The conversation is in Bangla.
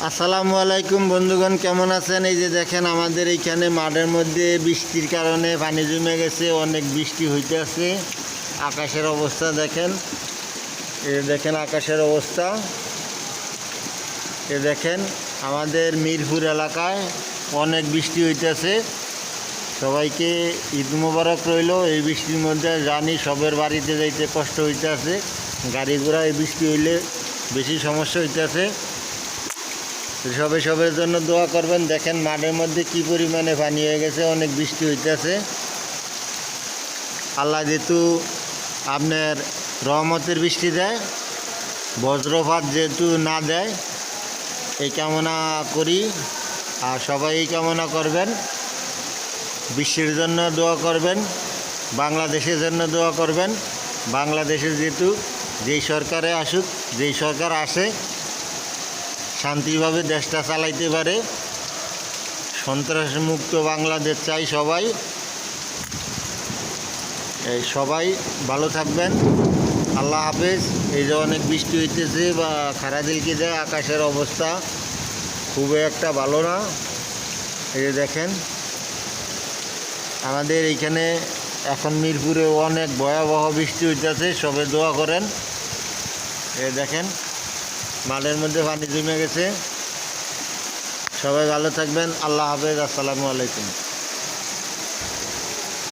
আসসালামু আলাইকুম বন্ধুগণ, কেমন আছেন? এই যে দেখেন আমাদের এইখানে মাঠের মধ্যে বৃষ্টির কারণে পানি জমে গেছে, অনেক বৃষ্টি হইতে আছে। আকাশের অবস্থা দেখেন, এই দেখেন আকাশের অবস্থা। এ দেখেন আমাদের মিরপুর এলাকায় অনেক বৃষ্টি হইতেছে। সবাইকে ঈদ মোবারক রইল। এই বৃষ্টির মধ্যে জানি সবের বাড়িতে যাইতে কষ্ট হইতে আছে, গাড়ি ঘোড়া এই বৃষ্টি হইলে বেশি সমস্যা হইতেছে। সবের জন্য দোয়া করবেন। দেখেন মাঠের মধ্যে কি পরিমাণে পানি হয়ে গেছে, অনেক বৃষ্টি হইতেছে। আল্লাহ যেহেতু আপনার রহমতের বৃষ্টি দেয়, বজ্রপাত যেহেতু না দেয়, এই কামনা করি। আর সবাই এই কামনা করবেন, বিশ্বের জন্য দোয়া করবেন, বাংলাদেশের জন্য দোয়া করবেন। বাংলাদেশে যেহেতু যেই সরকারে আসুক, যেই সরকার আসে শান্তিভাবে দেশটা চালাইতে পারে, সন্ত্রাসমুক্ত বাংলাদেশ চাই সবাই। এই সবাই ভালো থাকবেন, আল্লাহ হাফেজ। এই যে অনেক বৃষ্টি হইতেছে বা খারা দিলকে দেয়, আকাশের অবস্থা খুবই একটা ভালো না। এই যে দেখেন আমাদের এইখানে এখন মিরপুরে অনেক ভয়াবহ বৃষ্টি হইতেছে, সবাই দোয়া করেন। এই দেখেন মাঠের মধ্যে পানি জমে গেছে। সবাই ভালো থাকবেন, আল্লাহ হাফেজ, আসসালামু আলাইকুম।